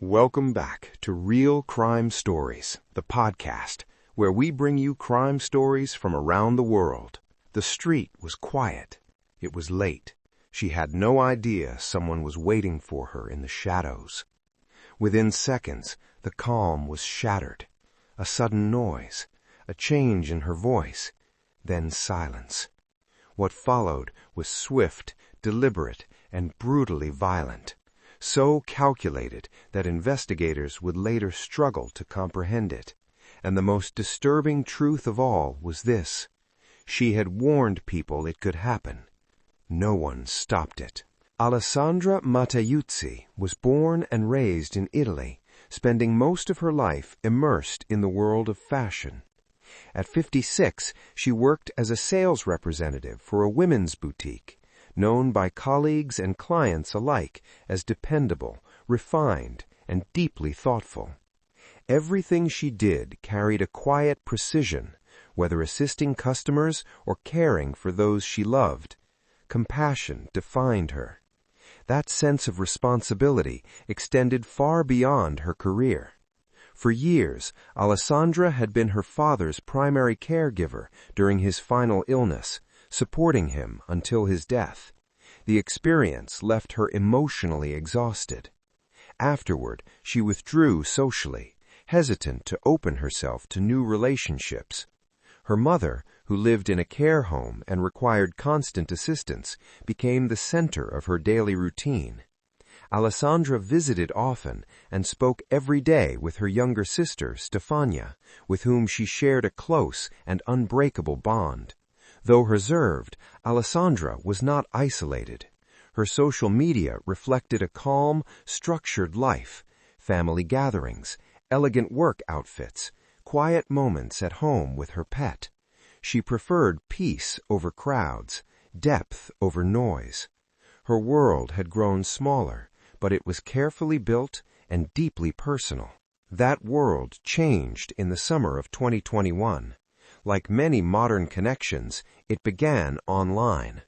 Welcome back to Real Crime Stories, the podcast, where we bring you crime stories from around the world. The street was quiet. It was late. She had no idea someone was waiting for her in the shadows. Within seconds, the calm was shattered. A sudden noise, a change in her voice, then silence. What followed was swift, deliberate, and brutally violent. So calculated that investigators would later struggle to comprehend it. And the most disturbing truth of all was this: she had warned people it could happen. No one stopped it. Alessandra Matteuzzi was born and raised in Italy, spending most of her life immersed in the world of fashion. At 56, she worked as a sales representative for a women's boutique, known by colleagues and clients alike as dependable, refined, and deeply thoughtful. Everything she did carried a quiet precision, whether assisting customers or caring for those she loved. Compassion defined her. That sense of responsibility extended far beyond her career. For years, Alessandra had been her father's primary caregiver during his final illness, supporting him until his death. The experience left her emotionally exhausted. Afterward, she withdrew socially, hesitant to open herself to new relationships. Her mother, who lived in a care home and required constant assistance, became the center of her daily routine. Alessandra visited often and spoke every day with her younger sister, Stefania, with whom she shared a close and unbreakable bond. Though reserved, Alessandra was not isolated. Her social media reflected a calm, structured life: family gatherings, elegant work outfits, quiet moments at home with her pet. She preferred peace over crowds, depth over noise. Her world had grown smaller, but it was carefully built and deeply personal. That world changed in the summer of 2021. Like many modern connections, it began online.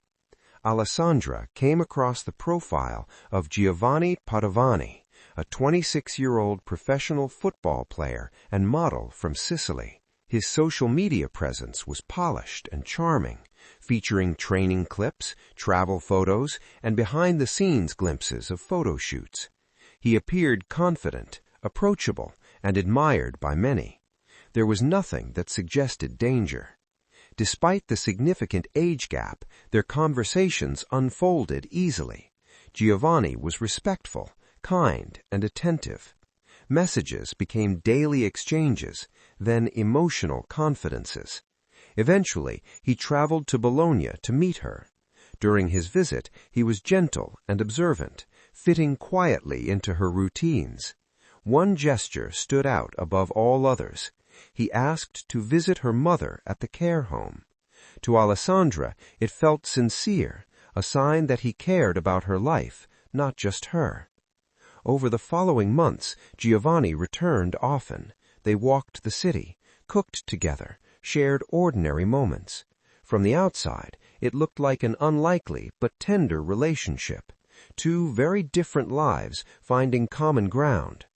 Alessandra came across the profile of Giovanni Padovani, a 26-year-old professional football player and model from Sicily. His social media presence was polished and charming, featuring training clips, travel photos, and behind-the-scenes glimpses of photo shoots. He appeared confident, approachable, and admired by many. There was nothing that suggested danger. Despite the significant age gap, their conversations unfolded easily. Giovanni was respectful, kind, and attentive. Messages became daily exchanges, then emotional confidences. Eventually, he traveled to Bologna to meet her. During his visit, he was gentle and observant, fitting quietly into her routines. One gesture stood out above all others. He asked to visit her mother at the care home. To Alessandra, it felt sincere, a sign that he cared about her life, not just her. Over the following months, Giovanni returned often. They walked the city, cooked together, shared ordinary moments. From the outside, it looked like an unlikely but tender relationship. Two very different lives finding common ground.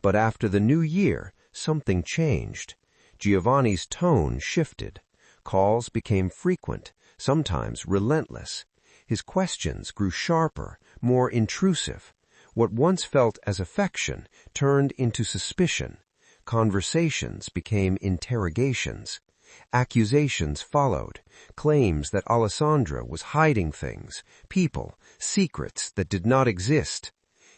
But after the new year, something changed. Giovanni's tone shifted. Calls became frequent, sometimes relentless. His questions grew sharper, more intrusive. What once felt as affection turned into suspicion. Conversations became interrogations. Accusations followed, claims that Alessandra was hiding things, people, secrets that did not exist.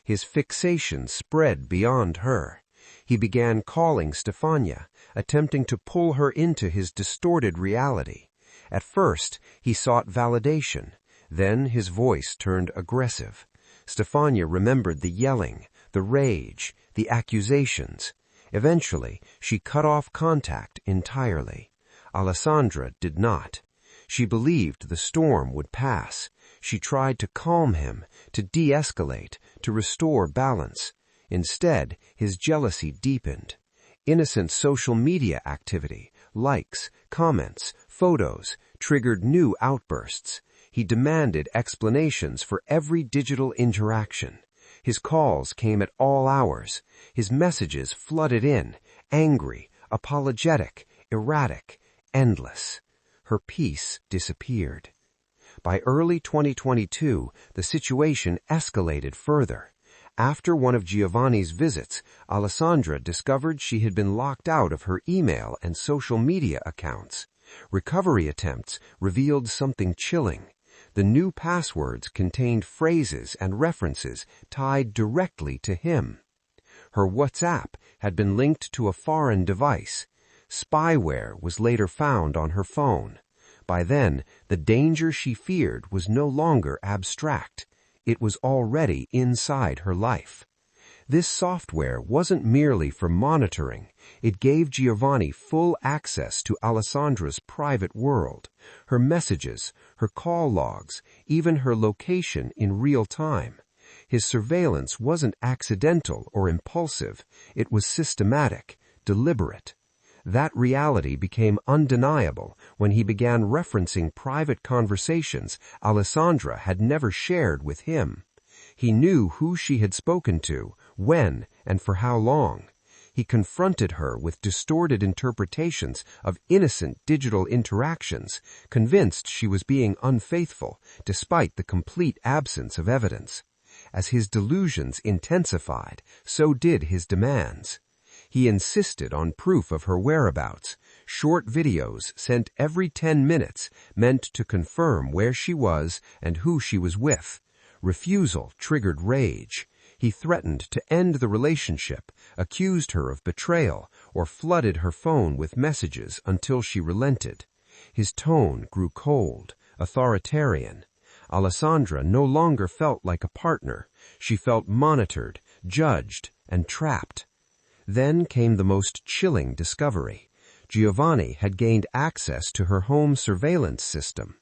His fixation spread beyond her. He began calling Stefania, attempting to pull her into his distorted reality. At first, he sought validation. Then his voice turned aggressive. Stefania remembered the yelling, the rage, the accusations. Eventually, she cut off contact entirely. Alessandra did not. She believed the storm would pass. She tried to calm him, to de-escalate, to restore balance. Instead, his jealousy deepened. Innocent social media activity, likes, comments, photos, triggered new outbursts. He demanded explanations for every digital interaction. His calls came at all hours. His messages flooded in, angry, apologetic, erratic, endless. Her peace disappeared. By early 2022, the situation escalated further. After one of Giovanni's visits, Alessandra discovered she had been locked out of her email and social media accounts. Recovery attempts revealed something chilling. The new passwords contained phrases and references tied directly to him. Her WhatsApp had been linked to a foreign device. Spyware was later found on her phone. By then, the danger she feared was no longer abstract. It was already inside her life. This software wasn't merely for monitoring. It gave Giovanni full access to Alessandra's private world, her messages, her call logs, even her location in real time. His surveillance wasn't accidental or impulsive. It was systematic, deliberate. That reality became undeniable when he began referencing private conversations Alessandra had never shared with him. He knew who she had spoken to, when, and for how long. He confronted her with distorted interpretations of innocent digital interactions, convinced she was being unfaithful despite the complete absence of evidence. As his delusions intensified, so did his demands. He insisted on proof of her whereabouts. Short videos sent every 10 minutes meant to confirm where she was and who she was with. Refusal triggered rage. He threatened to end the relationship, accused her of betrayal, or flooded her phone with messages until she relented. His tone grew cold, authoritarian. Alessandra no longer felt like a partner. She felt monitored, judged, and trapped. Then came the most chilling discovery. Giovanni had gained access to her home surveillance system.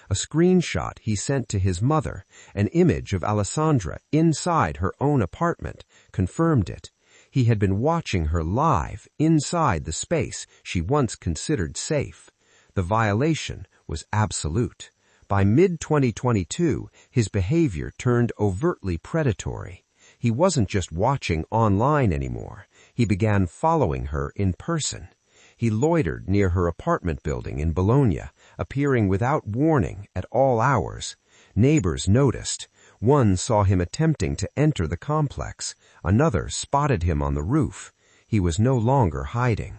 A screenshot he sent to his mother, an image of Alessandra inside her own apartment, confirmed it. He had been watching her live inside the space she once considered safe. The violation was absolute. By mid-2022, his behavior turned overtly predatory. He wasn't just watching online anymore. He began following her in person. He loitered near her apartment building in Bologna, appearing without warning at all hours. Neighbors noticed. One saw him attempting to enter the complex. Another spotted him on the roof. He was no longer hiding.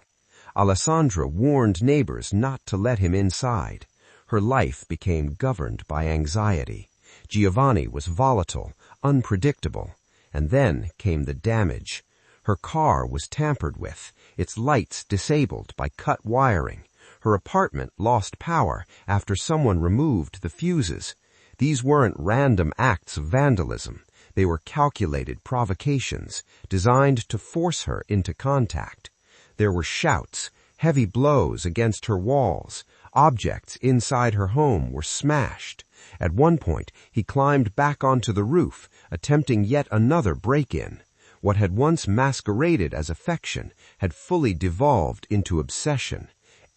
Alessandra warned neighbors not to let him inside. Her life became governed by anxiety. Giovanni was volatile, unpredictable. And then came the damage. Her car was tampered with, its lights disabled by cut wiring. Her apartment lost power after someone removed the fuses. These weren't random acts of vandalism. They were calculated provocations, designed to force her into contact. There were shouts, heavy blows against her walls. Objects inside her home were smashed. At one point, he climbed back onto the roof, attempting yet another break-in. What had once masqueraded as affection had fully devolved into obsession.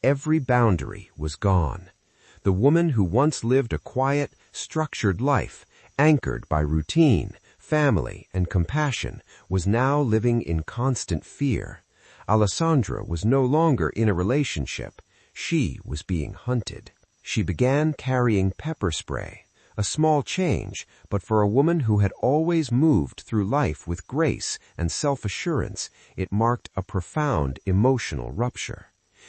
Every boundary was gone. The woman who once lived a quiet, structured life, anchored by routine, family, and compassion, was now living in constant fear. Alessandra was no longer in a relationship. She was being hunted. She began carrying pepper spray. A small change, but for a woman who had always moved through life with grace and self-assurance, it marked a profound emotional rupture.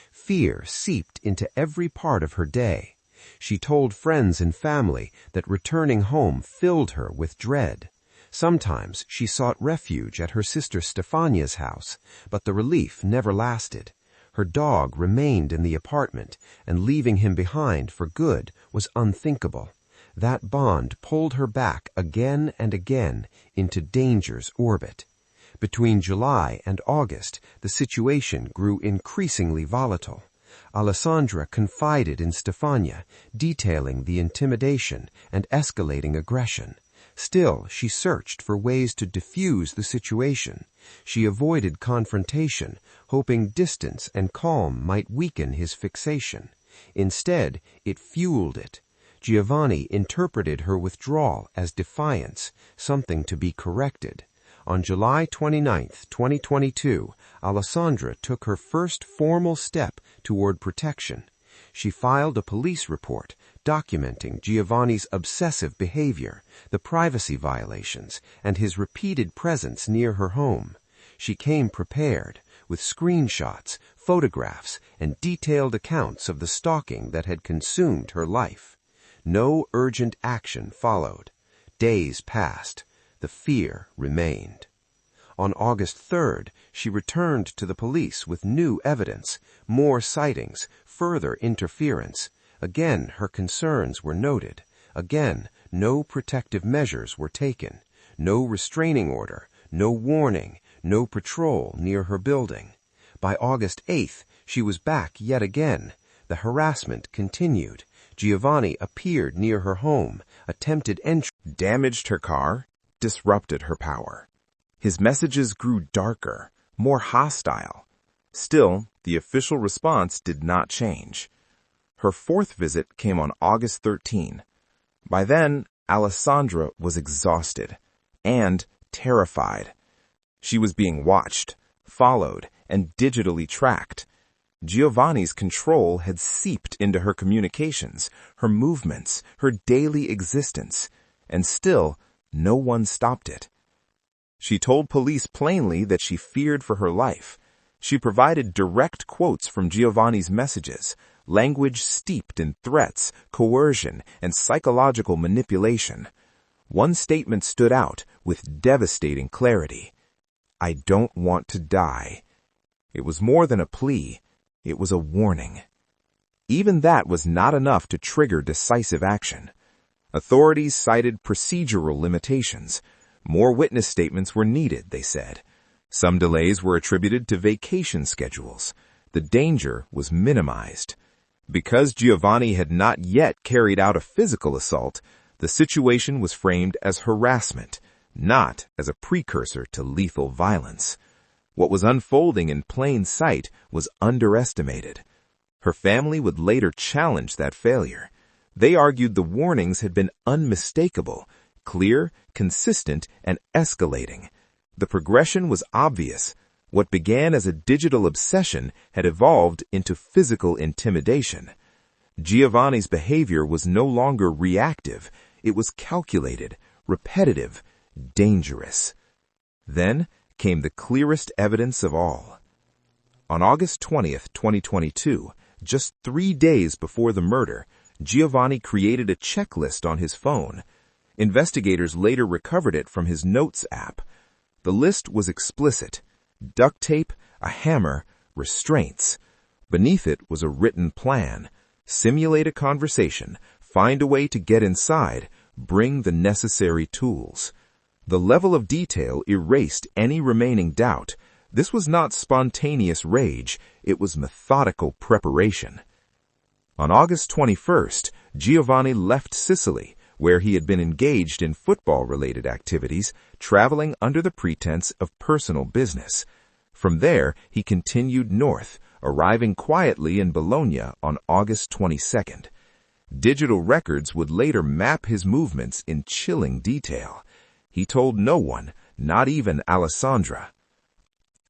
Fear seeped into every part of her day. She told friends and family that returning home filled her with dread. Sometimes she sought refuge at her sister Stefania's house, but the relief never lasted. Her dog remained in the apartment, and leaving him behind for good was unthinkable. That bond pulled her back again and again into danger's orbit. Between July and August, the situation grew increasingly volatile. Alessandra confided in Stefania, detailing the intimidation and escalating aggression. Still, she searched for ways to diffuse the situation. She avoided confrontation, hoping distance and calm might weaken his fixation. Instead, it fueled it. Giovanni interpreted her withdrawal as defiance, something to be corrected. On July 29, 2022, Alessandra took her first formal step toward protection. She filed a police report documenting Giovanni's obsessive behavior, the privacy violations, and his repeated presence near her home. She came prepared, with screenshots, photographs, and detailed accounts of the stalking that had consumed her life. No urgent action followed. Days passed. The fear remained. On August 3rd, she returned to the police with new evidence, more sightings, further interference. Again, her concerns were noted. Again, no protective measures were taken. No restraining order, no warning, no patrol near her building. By August 8th, she was back yet again. The harassment continued. Giovanni appeared near her home, attempted entry, damaged her car, disrupted her power. His messages grew darker, more hostile. Still, the official response did not change. Her fourth visit came on August 13. By then, Alessandra was exhausted and terrified. She was being watched, followed, and digitally tracked. Giovanni's control had seeped into her communications, her movements, her daily existence, and still, no one stopped it. She told police plainly that she feared for her life. She provided direct quotes from Giovanni's messages, language steeped in threats, coercion, and psychological manipulation. One statement stood out with devastating clarity. "I don't want to die." It was more than a plea. It was a warning. Even that was not enough to trigger decisive action. Authorities cited procedural limitations. More witness statements were needed, they said. Some delays were attributed to vacation schedules. The danger was minimized. Because Giovanni had not yet carried out a physical assault, the situation was framed as harassment, not as a precursor to lethal violence. What was unfolding in plain sight was underestimated. Her family would later challenge that failure. They argued the warnings had been unmistakable, clear, consistent, and escalating. The progression was obvious. What began as a digital obsession had evolved into physical intimidation. Giovanni's behavior was no longer reactive. It was calculated, repetitive, dangerous. Then came the clearest evidence of all. On August 20th, 2022, just 3 days before the murder, Giovanni created a checklist on his phone. Investigators later recovered it from his Notes app. The list was explicit: duct tape, a hammer, restraints. Beneath it was a written plan: simulate a conversation, find a way to get inside, bring the necessary tools. The level of detail erased any remaining doubt. This was not spontaneous rage, it was methodical preparation. On August 21st, Giovanni left Sicily, where he had been engaged in football-related activities, traveling under the pretense of personal business. From there, he continued north, arriving quietly in Bologna on August 22nd. Digital records would later map his movements in chilling detail. He told no one, not even Alessandra.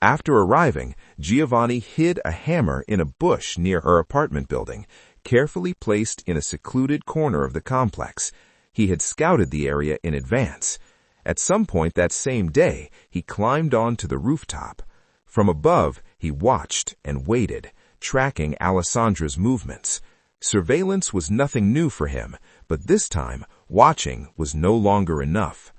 After arriving, Giovanni hid a hammer in a bush near her apartment building, carefully placed in a secluded corner of the complex. He had scouted the area in advance. At some point that same day, he climbed onto the rooftop. From above, he watched and waited, tracking Alessandra's movements. Surveillance was nothing new for him, but this time, watching was no longer enough.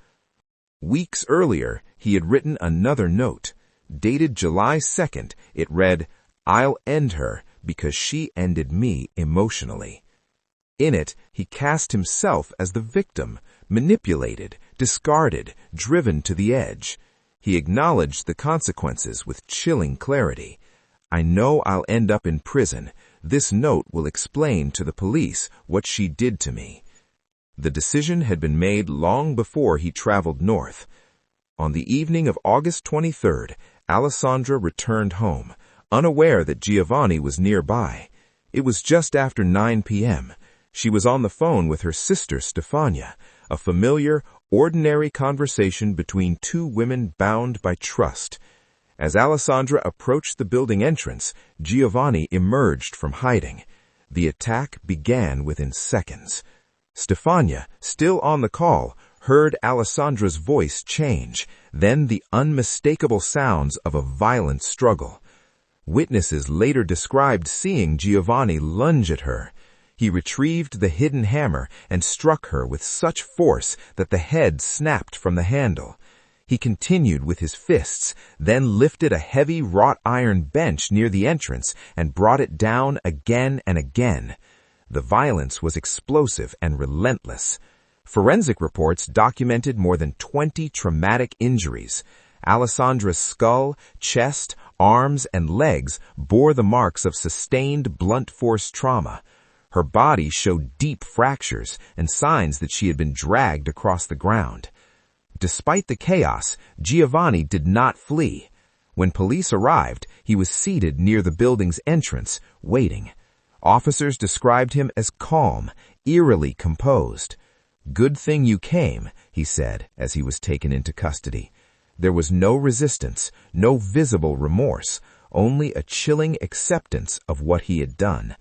Weeks earlier, he had written another note. Dated July 2nd, it read, "I'll end her because she ended me emotionally." In it, he cast himself as the victim, manipulated, discarded, driven to the edge. He acknowledged the consequences with chilling clarity. "I know I'll end up in prison. This note will explain to the police what she did to me." The decision had been made long before he traveled north. On the evening of August 23rd, Alessandra returned home, unaware that Giovanni was nearby. It was just after 9 p.m. She was on the phone with her sister Stefania, a familiar, ordinary conversation between two women bound by trust. As Alessandra approached the building entrance, Giovanni emerged from hiding. The attack began within seconds. Stefania, still on the call, heard Alessandra's voice change, then the unmistakable sounds of a violent struggle. Witnesses later described seeing Giovanni lunge at her. He retrieved the hidden hammer and struck her with such force that the head snapped from the handle. He continued with his fists, then lifted a heavy wrought iron bench near the entrance and brought it down again and again. The violence was explosive and relentless. Forensic reports documented more than 20 traumatic injuries. Alessandra's skull, chest, arms, and legs bore the marks of sustained blunt force trauma. Her body showed deep fractures and signs that she had been dragged across the ground. Despite the chaos, Giovanni did not flee. When police arrived, he was seated near the building's entrance, waiting. Officers described him as calm, eerily composed. "Good thing you came," he said as he was taken into custody. There was no resistance, no visible remorse, only a chilling acceptance of what he had done.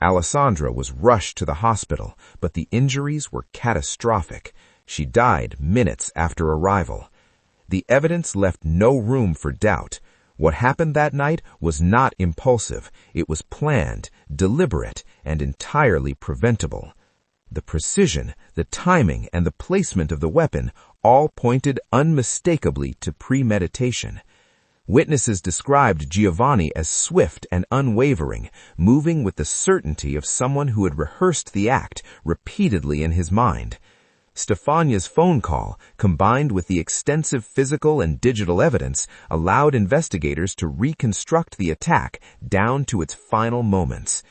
Alessandra was rushed to the hospital, but the injuries were catastrophic. She died minutes after arrival. The evidence left no room for doubt. What happened that night was not impulsive. It was planned, deliberate, and entirely preventable. The precision, the timing, and the placement of the weapon all pointed unmistakably to premeditation. Witnesses described Giovanni as swift and unwavering, moving with the certainty of someone who had rehearsed the act repeatedly in his mind. Stefania's phone call, combined with the extensive physical and digital evidence, allowed investigators to reconstruct the attack down to its final moments.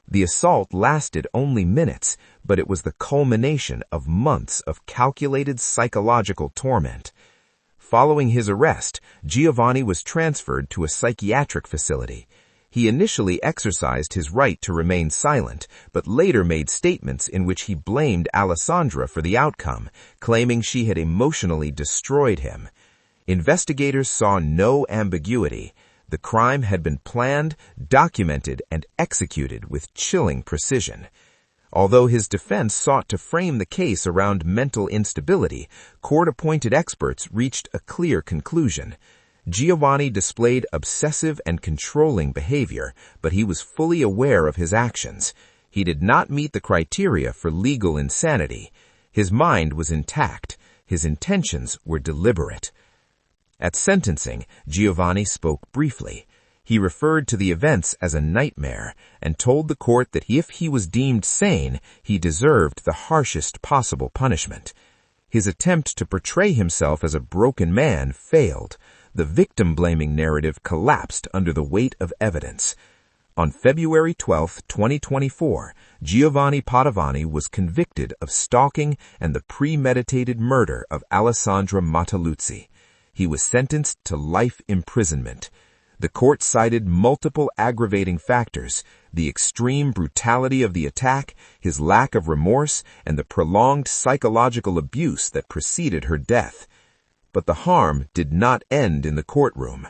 The assault lasted only minutes, but it was the culmination of months of calculated psychological torment. Following his arrest, Giovanni was transferred to a psychiatric facility. He initially exercised his right to remain silent, but later made statements in which he blamed Alessandra for the outcome, claiming she had emotionally destroyed him. Investigators saw no ambiguity. The crime had been planned, documented, and executed with chilling precision. Although his defense sought to frame the case around mental instability, court-appointed experts reached a clear conclusion. Giovanni displayed obsessive and controlling behavior, but he was fully aware of his actions. He did not meet the criteria for legal insanity. His mind was intact. His intentions were deliberate. At sentencing, Giovanni spoke briefly. He referred to the events as a nightmare and told the court that if he was deemed sane, he deserved the harshest possible punishment. His attempt to portray himself as a broken man failed. The victim-blaming narrative collapsed under the weight of evidence. On February 12, 2024, Giovanni Padovani was convicted of stalking and the premeditated murder of Alessandra Matteuzzi. He was sentenced to life imprisonment. The court cited multiple aggravating factors: the extreme brutality of the attack, his lack of remorse, and the prolonged psychological abuse that preceded her death. But the harm did not end in the courtroom.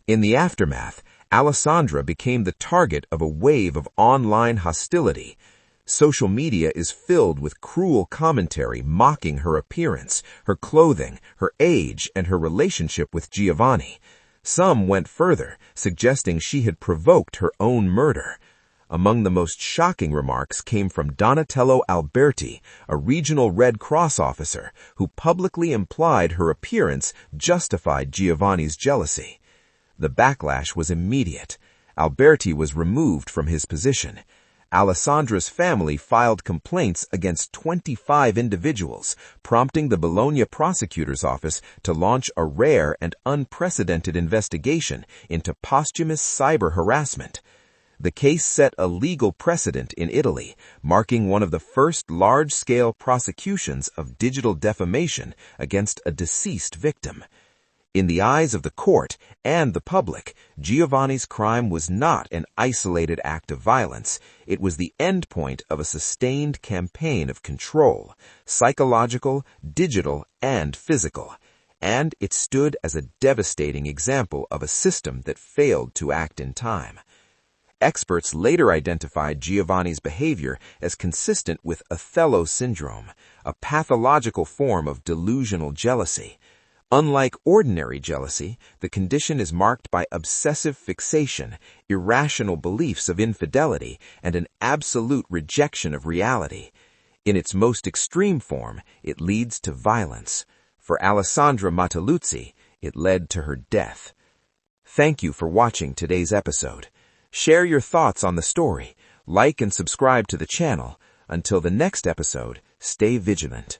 In the aftermath, Alessandra became the target of a wave of online hostility. Social media is filled with cruel commentary mocking her appearance, her clothing, her age, and her relationship with Giovanni. Some went further, suggesting she had provoked her own murder. Among the most shocking remarks came from Donatello Alberti, a regional Red Cross officer, who publicly implied her appearance justified Giovanni's jealousy. The backlash was immediate. Alberti was removed from his position. Alessandra's family filed complaints against 25 individuals, prompting the Bologna prosecutor's office to launch a rare and unprecedented investigation into posthumous cyber harassment. The case set a legal precedent in Italy, marking one of the first large-scale prosecutions of digital defamation against a deceased victim. In the eyes of the court and the public, Giovanni's crime was not an isolated act of violence. It was the endpoint of a sustained campaign of control, psychological, digital, and physical. And it stood as a devastating example of a system that failed to act in time. Experts later identified Giovanni's behavior as consistent with Othello syndrome, a pathological form of delusional jealousy. Unlike ordinary jealousy, the condition is marked by obsessive fixation, irrational beliefs of infidelity, and an absolute rejection of reality. In its most extreme form, it leads to violence. For Alessandra Matteuzzi, it led to her death. Thank you for watching today's episode. Share your thoughts on the story, like and subscribe to the channel. Until the next episode, stay vigilant.